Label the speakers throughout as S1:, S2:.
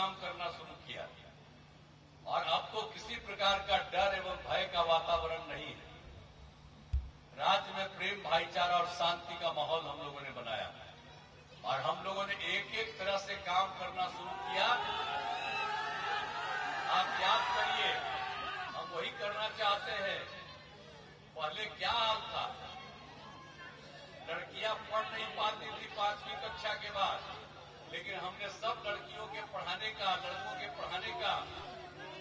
S1: काम करना शुरू किया और अब तो किसी प्रकार का डर एवं भय का वातावरण नहीं है। राज्य में प्रेम, भाईचारा और शांति का माहौल हम लोगों ने बनाया और हम लोगों ने एक एक तरह से काम करना शुरू किया। आप याद करिए, हम वही करना चाहते हैं। पहले क्या हाल था, लड़कियां पढ़ नहीं पाती थी 5वीं कक्षा के बाद, लेकिन हमने सब लड़कियों के पढ़ाने का, लड़कों के पढ़ाने का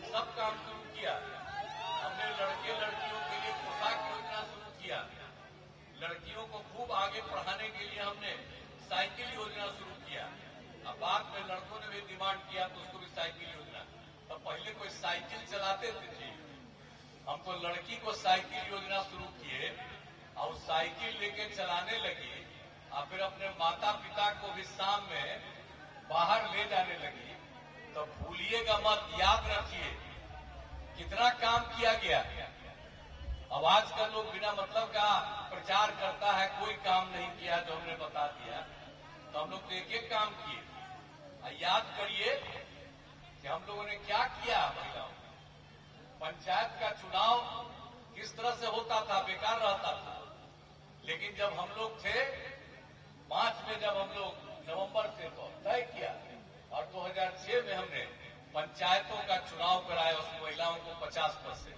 S1: सब काम शुरू किया। हमने लड़के लड़कियों के लिए पोशाक योजना शुरू किया। लड़कियों को खूब आगे पढ़ाने के लिए हमने साइकिल योजना शुरू किया। अब बाद में लड़कों ने भी डिमांड किया तो उसको भी साइकिल योजना। तो पहले कोई साइकिल चलाते थे, हम तो लड़की को साइकिल योजना शुरू किए और साइकिल लेके चलाने लगी और फिर अपने माता पिता को भी शाम में बाहर ले जाने लगी। तो भूलिएगा मत, याद रखिए कितना काम किया गया। अब आजकल लोग बिना मतलब का प्रचार करता है, कोई काम नहीं किया जो हमने बता दिया। तो हम लोग तो एक एक काम किए। याद करिए कि हम लोगों ने क्या किया। महिलाओं, पंचायत का चुनाव किस तरह से होता था, बेकार रहता था। लेकिन जब हम लोग थे 5 में, जब हम लोग नवंबर से तय किया और 2006 में हमने पंचायतों का चुनाव कराया, उस महिलाओं को 50%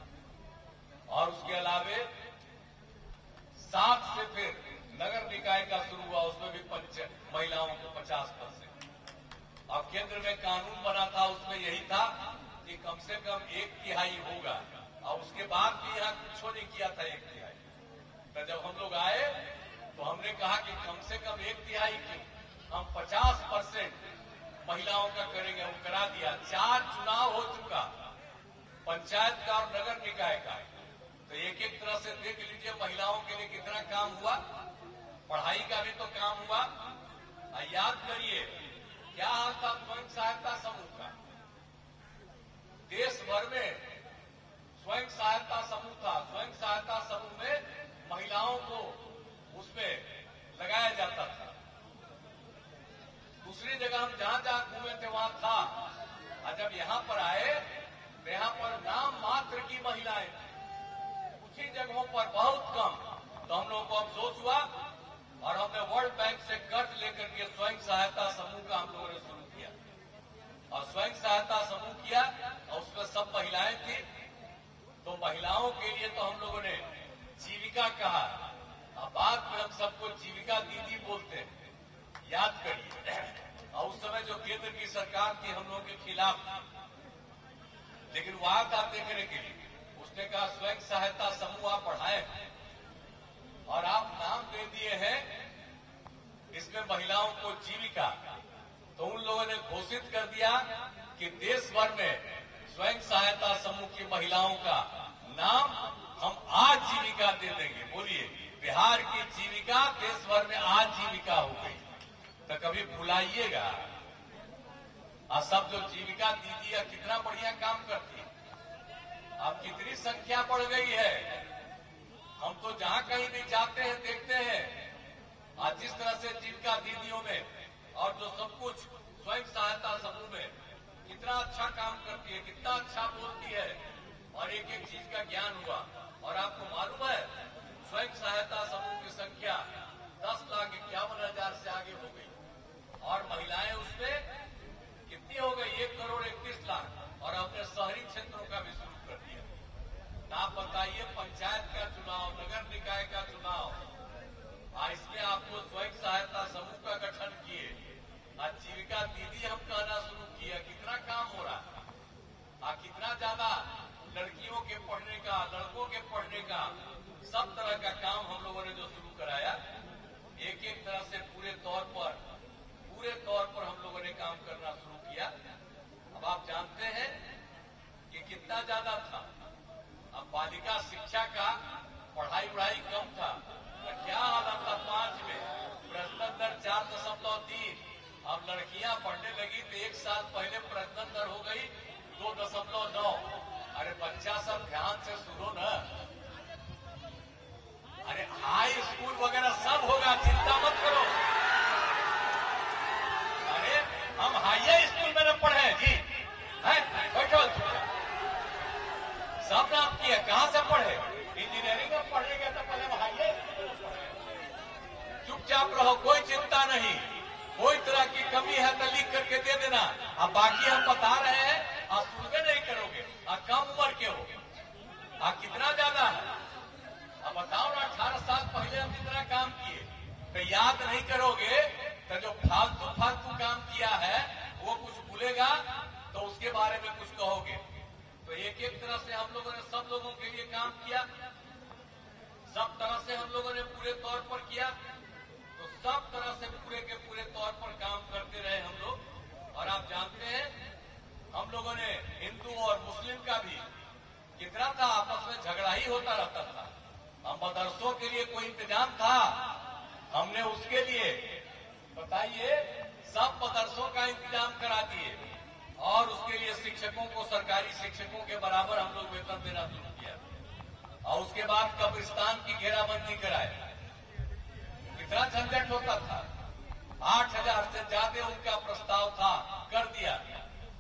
S1: और उसके अलावे 7 से फिर नगर निकाय का शुरू हुआ, उसमें भी महिलाओं को 50%। और केंद्र में कानून बना था, उसमें यही था कि कम से कम 1/3 होगा और उसके बाद भी यहाँ कुछ नहीं किया था 1/3। तो जब हम लोग आए तो हमने कहा कि कम से कम 1/3 की हम 50% महिलाओं का करेंगे। वो करा दिया। 4 चुनाव हो चुका, पंचायत का और नगर निकाय का। तो एक एक तरह से देख लीजिए महिलाओं के लिए कितना काम हुआ। पढ़ाई का भी तो काम हुआ। याद करिए क्या हाल था स्वयं सहायता समूह का। देश भर में स्वयं सहायता समूह था। स्वयं सहायता समूह में महिलाओं को उसमें लगाया जाता था। दूसरी जगह हम जहां जहां घूमे थे वहां था, और जब यहां पर आए तो यहां पर नाम मात्र की महिलाएं, कुछ ही जगहों पर बहुत कम। तो हम लोगों को अफसोस हुआ और हमने वर्ल्ड बैंक से कर्ज लेकर के स्वयं सहायता समूह का हम लोगों ने शुरू किया और स्वयं सहायता समूह किया और उसमें सब महिलाएं थी। तो महिलाओं के लिए तो हम लोगों ने जीविका कहा और बाद में हम सबको जीविका दीदी बोलते हैं। याद करिए, और उस समय जो केंद्र की सरकार थी हम लोगों के खिलाफ, लेकिन वहां था देखने के लिए। उसने कहा स्वयं सहायता समूह आप बढ़ाए और आप नाम दे दिए हैं इसमें महिलाओं को जीविका। तो उन लोगों ने घोषित कर दिया कि देश भर में स्वयं सहायता समूह की महिलाओं का नाम हम आजीविका दे देंगे। बोलिए, बिहार की जीविका देश भर में आजीविका हो गई। तो कभी भुलाइएगा। और सब जो जीविका दीदी कितना बढ़िया काम करती है। अब कितनी संख्या बढ़ गई है। हम तो जहां कहीं भी जाते हैं देखते हैं आज जिस तरह से जीविका दीदियों में और जो सब कुछ स्वयं सहायता समूह में कितना अच्छा काम करती है, कितना अच्छा बोलती है और एक एक चीज का ज्ञान हुआ। और आपको मालूम है स्वयं सहायता समूह की संख्या 10,51,000 से आगे हो गई और महिलाएं उसमें कितनी हो गई 1,31,00,000। और हमने शहरी क्षेत्रों का भी शुरू कर दिया। आप बताइए, पंचायत का चुनाव, नगर निकाय का चुनाव, इसमें आपको स्वयं सहायता समूह का गठन किए, आजीविका दीदी हम कहना शुरू किया। कितना काम हो रहा, कितना ज्यादा लड़कियों के पढ़ने का, लड़कों के पढ़ने का, सब तरह का काम हम लोगों ने जो शुरू कराया, एक एक तरह से पूरे तौर पर हम लोगों ने काम करना शुरू किया। अब आप जानते हैं कि कितना ज्यादा था। अब बालिका शिक्षा का पढ़ाई कम था। तो क्या हालत था 5 में, प्रजनन दर 4.3। अब लड़कियां पढ़ने लगी तो 1 साल पहले प्रजनन दर हो गई 2.9। अरे बच्चा सब ध्यान से सुनो ना। अरे हाई स्कूल वगैरह सब होगा, चिंता मत करो। अरे हम हाई स्कूल में न पढ़े जी, सब नाम किया, कहां से पढ़े? इंजीनियरिंग में पढ़ने गए तो पहले हम हाईवे स्कूल में पढ़े। चुपचाप रहो, कोई चिंता नहीं। कोई तरह की कमी है तो लिख करके दे देना। अब बाकी हम बता रहे हैं, आप सुनबे नहीं करोगे। आप कम उम्र के हो, आप कितना ज्यादा है? अब बताओ ना, 18 साल पहले हम जितना काम किए तो याद नहीं करोगे तो जो फालतू फालतू काम किया है वो कुछ भूलेगा तो उसके बारे में कुछ कहोगे। तो एक एक तरह से हम लोगों ने सब लोगों के लिए काम किया, सब तरह से हम लोगों ने पूरे तौर पर किया। तो सब तरह से पूरे के पूरे तौर पर काम करते रहे हम लोग। और आप जानते हैं हम लोगों ने हिंदू और मुस्लिम का भी कितना था, आपस में झगड़ा ही होता रहता था। हम मदरसों के लिए कोई इंतजाम था, हमने उसके लिए बताइए सब मदरसों का इंतजाम करा दिए और उसके लिए शिक्षकों को, सरकारी शिक्षकों के बराबर हम लोग वेतन देना शुरू किया। और उसके बाद कब्रिस्तान की घेराबंदी कराए। कितना झंझट होता था। 8,000 से ज्यादा उनका प्रस्ताव था, कर दिया।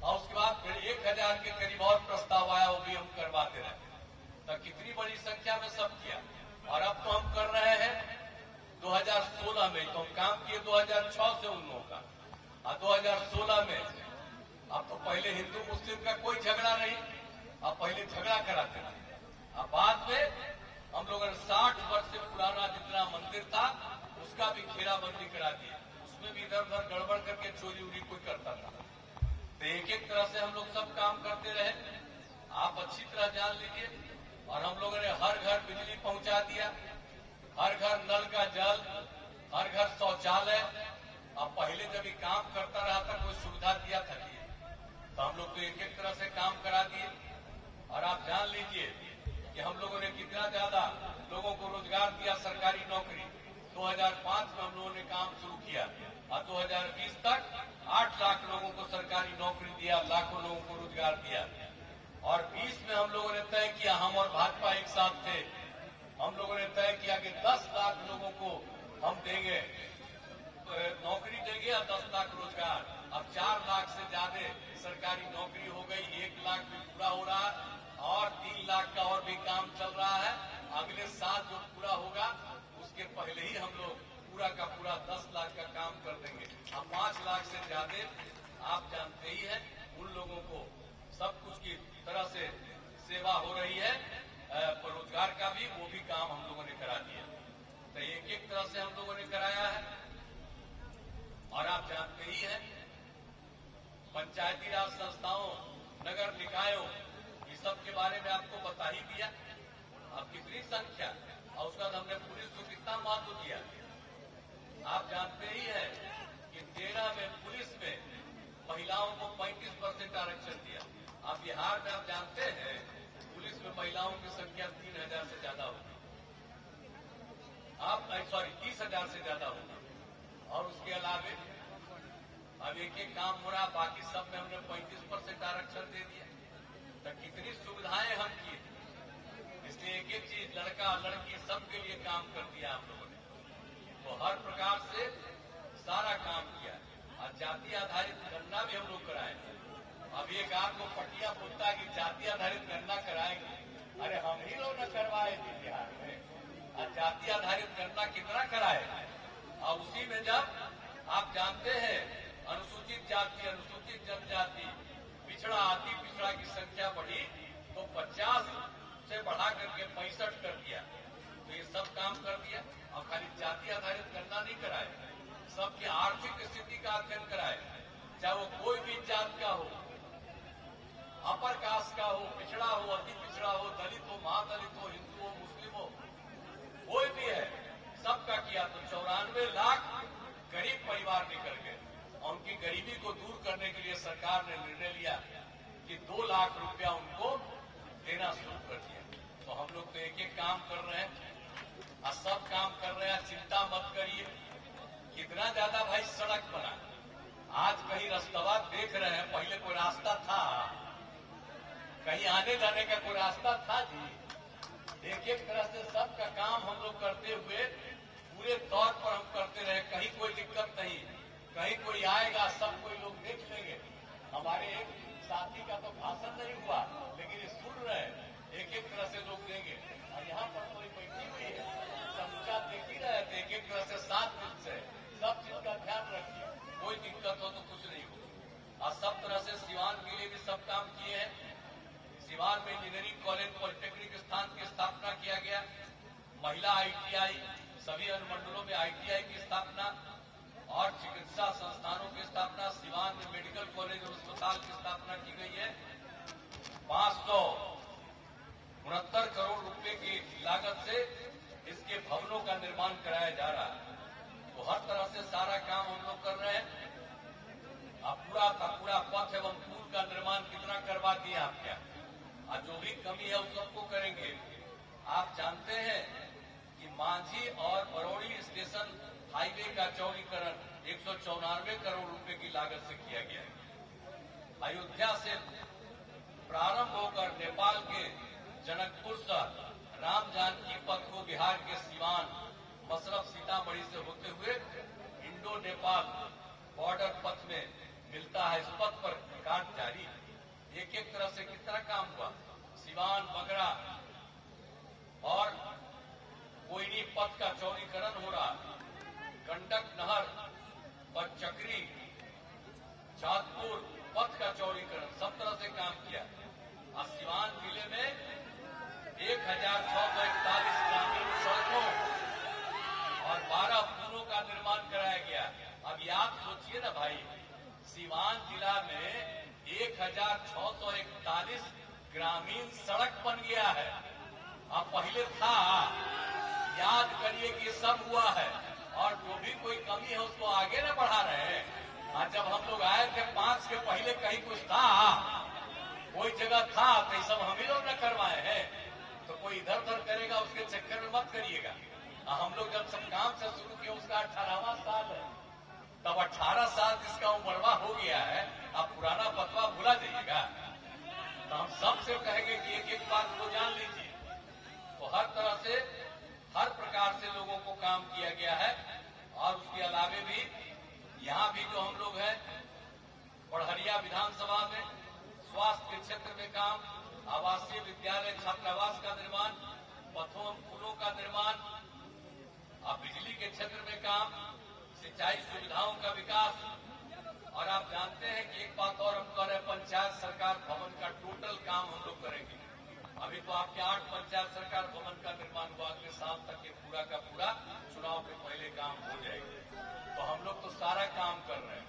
S1: और उसके बाद फिर 1,000 के करीब और प्रस्ताव आया, वो भी हम करवाते रहे। तो कितनी बड़ी संख्या में सब किया। और अब तो हम कर रहे हैं 2016 में, तो हम काम किए 2006 से उन लोगों का। और 2016 में अब तो पहले हिंदू मुस्लिम का कोई झगड़ा नहीं, अब पहले झगड़ा कराते थे। अब बाद में हम लोगों ने 60 वर्ष से पुराना जितना मंदिर था उसका भी घेराबंदी करा दी। उसमें भी इधर उधर गड़बड़ करके चोरी उरी कोई करता था। तो एक एक तरह से हम लोग सब काम करते रहे, आप अच्छी तरह जान लीजिए। और हम लोगों ने हर घर बिजली पहुंचा दिया, हर घर नल का जल, हर घर शौचालय। अब पहले जब ये काम करता रहा था कोई सुविधा दिया था कि तो हम लोग तो एक एक तरह से काम करा दिए। और आप जान लीजिए कि हम लोगों ने कितना ज्यादा लोगों को रोजगार दिया, सरकारी नौकरी। 2005 में हम लोगों ने काम शुरू किया और 2020 तक 8 लाख लोगों को सरकारी नौकरी दिया, लाखों लोगों को रोजगार दिया। और 20 में हम लोगों ने तय किया, हम और भाजपा एक साथ थे, हम लोगों ने तय किया कि 10 लाख लोगों को हम देंगे, नौकरी देंगे और 10 लाख रोजगार। अब 4 लाख से ज्यादा सरकारी नौकरी हो गई, 1 लाख भी पूरा हो रहा और 3 लाख का और भी काम चल रहा है। अगले साल जो पूरा होगा उसके पहले ही हम लोग पूरा का पूरा 10 लाख का काम कर देंगे। अब 5 लाख से ज्यादा आप जानते ही हैं उन लोगों को सब कुछ की तरह से सेवा हो रही है। रोजगार का भी वो भी काम हम लोगों ने करा दिया। तो एक एक तरह से हम लोगों ने कराया है। और आप जानते ही हैं पंचायती राज संस्थाओं, नगर निकायों, इस सब के बारे में आपको बता ही दिया। अब कितनी संख्या और उसका हमने पुलिस को कितना महत्व दिया। आप जानते ही हैं कि 13 में पुलिस में महिलाओं को 35% आरक्षण दिया। आप बिहार में आप जानते हैं पुलिस में महिलाओं की संख्या 3,000 से ज्यादा होगी, आप 30,000 से ज्यादा होगी। और उसके अलावे अब एक एक काम हो रहा, बाकी सब में हमने 35% आरक्षण दे दिया। तो कितनी सुविधाएं हम किए। इसलिए एक एक चीज, लड़का लड़की सबके लिए काम कर दिया हम लोगों ने। तो हर प्रकार से सारा काम किया। और जाति आधारित गणना भी हम लोग कराए। अब एक आपको पटिया बोलता है कि जाति आधारित गणना कराएंगे, अरे हम ही लोग न करवाए थे बिहार में। और जाति आधारित गणना कितना कराए। और उसी में जब आप जानते हैं अनुसूचित जाति, अनुसूचित जनजाति, पिछड़ा, अति पिछड़ा की संख्या बढ़ी तो 50 से बढ़ा करके 65 कर दिया। तो ये सब काम कर दिया। और खाली जाति आधारित गणना नहीं कराए, सबकी आर्थिक स्थिति का अध्ययन कराए, चाहे वो कोई भी जात का हो, अपर कास्ट का हो, पिछड़ा हो, अति पिछड़ा हो, दलित हो, महादलित हो, हिंदू हो, मुस्लिम हो, कोई भी है, सबका किया। तो 94 लाख गरीब परिवार निकल गए। और उनकी गरीबी को दूर करने के लिए सरकार ने निर्णय लिया कि 2 लाख रुपया उनको देना शुरू कर दिया। तो हम लोग तो एक एक काम कर रहे हैं और सब काम कर रहे हैं। चिंता मत करिए। कितना ज्यादा भाई सड़क बना, आज कहीं रास्ता देख रहे हैं, पहले कोई रास्ता था, कहीं आने जाने का कोई रास्ता था जी। एक एक तरह से सबका काम हम लोग करते हुए पूरे तौर पर हम करते रहे, कहीं कोई दिक्कत नहीं। कहीं कोई आएगा, सब कोई लोग देख लेंगे। हमारे एक साथी का तो भाषण नहीं हुआ, लेकिन ये सुन रहे, महिला आईटीआई, सभी अनुमंडलों में आईटीआई की स्थापना और चिकित्सा संस्थानों की स्थापना, सिवान में मेडिकल कॉलेज और अस्पताल की स्थापना की गई है। 569 करोड़ रुपए की लागत से इसके भवनों का निर्माण कराया जा रहा है। तो हर तरह से सारा काम हम लोग कर रहे हैं। अब पूरा का पूरा पथ एवं पुल का निर्माण कितना करवा दिए आप क्या, और जो भी कमी है उस सबको करेंगे। आप जानते हैं कि मांझी और बरौनी स्टेशन हाईवे का चौड़ीकरण 194 करोड़ रुपए की लागत से किया गया है। अयोध्या से प्रारंभ होकर नेपाल के जनकपुर शहर राम जानकी पथ को बिहार के सिवान, मसरफ, सीतामढ़ी से होते हुए इंडो नेपाल बॉर्डर पथ में मिलता है। इस पथ पर कार्य जारी, एक एक तरह से कितना काम हुआ। सिवान, बगरा और कोयनी पथ का चौड़ीकरण हो रहा, गंडक नहर और चक्री चांदपुर पथ का चौड़ीकरण, सब तरह से काम किया। और सिवान जिले में 1641 ग्रामीण सड़कों और 12 पुलों का निर्माण कराया गया। अब आप सोचिए ना भाई, सिवान जिला में 1641 ग्रामीण सड़क बन गया है। अब पहले था, याद करिए कि सब हुआ है, और जो भी कोई कमी है उसको आगे न बढ़ा रहे हैं। और जब हम लोग आए थे 5 के पहले कहीं कुछ था, कोई जगह था, तो सब हम ही लोग न करवाए हैं। तो कोई इधर उधर करेगा उसके चक्कर में मत करिएगा। हम लोग जब सब काम से शुरू किया उसका 18वां साल है, तब 18 साल जिसका उम्रवा हो गया है, आप पुराना पतवा भुला जाइएगा। तो हम सबसे कहेंगे कि एक एक बात को जान लीजिए। तो हर तरह से, हर प्रकार से लोगों को काम किया गया है। और उसके अलावे भी यहाँ भी जो हम लोग हैं, पढ़रिया विधानसभा में स्वास्थ्य के क्षेत्र में काम, आवासीय विद्यालय छात्रावास का निर्माण, पथों पुलों का निर्माण, और बिजली के क्षेत्र में काम, सिंचाई सुविधाओं का विकास। और आप जानते हैं कि एक बात और हम कर रहे हैं, पंचायत सरकार भवन का टोटल काम हम लोग करेंगे। अभी तो आपके 8 पंचायत सरकार भवन का निर्माण हुआ, अगले साल तक ये पूरा का पूरा चुनाव के पहले काम हो जाएगा। तो हम लोग तो सारा काम कर रहे हैं।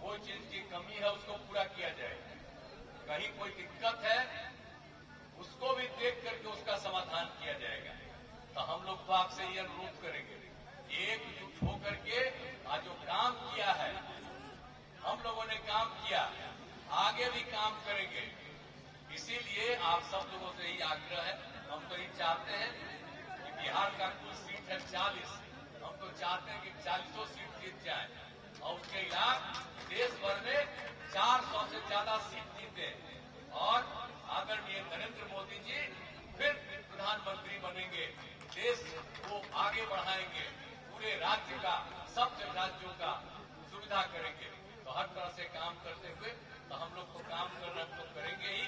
S1: कोई चीज की कमी है उसको पूरा किया जाएगा, कहीं कोई दिक्कत है उसको भी देख करके उसका समाधान किया जाएगा। तो हम लोग तो आपसे ये अनुरोध करेंगे, एकजुट होकर के आज जो काम किया है, हम लोगों ने काम किया, आगे भी काम करेंगे। इसीलिए आप सब लोगों से ही आग्रह है, हम तो ये चाहते हैं कि बिहार का कुल सीट है 40, हम तो चाहते हैं कि 40 सीट जीत जाए, और उसके इलावा देश भर में 400 से ज्यादा सीट जीते, और आदरणीय नरेंद्र मोदी जी फिर प्रधानमंत्री बनेंगे, देश को आगे बढ़ाएंगे, पूरे राज्य का, सब राज्यों का सुविधा करेंगे। तो हर तरह से काम करते हुए, तो हम लोग तो काम करना तो करेंगे ही,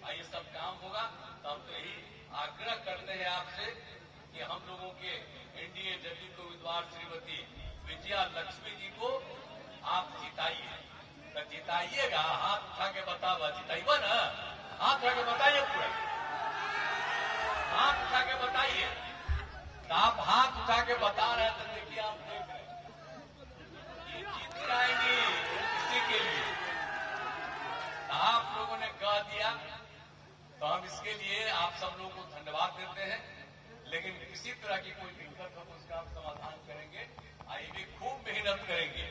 S1: ये सब काम होगा। तो हम तो यही आग्रह करते हैं आपसे कि हम लोगों के एनडीए जदयू के उम्मीदवार श्रीमती विजया लक्ष्मी जी को आप जिताइए। तो जिताइएगा, हाथ उठा के बतावा, जिताइएगा ना, हाथ उठा के बताइए, पूरा हाथ उठा के बताइए। तो आप हाथ उठा के बता रहे हैं, तो देखिए आप देख रहे हैं, ये जीत जाएंगे इसी के लिए। तो आप लोगों ने कह दिया, तो हम इसके लिए आप सब लोगों को धन्यवाद देते हैं। लेकिन किसी तरह की कोई दिक्कत हो तो उसका हम समाधान करेंगे, आइए भी खूब मेहनत करेंगे।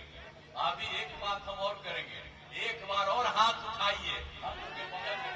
S1: अभी एक बात हम और करेंगे, एक बार और हाथ उठाइए, हम लोग के बगल में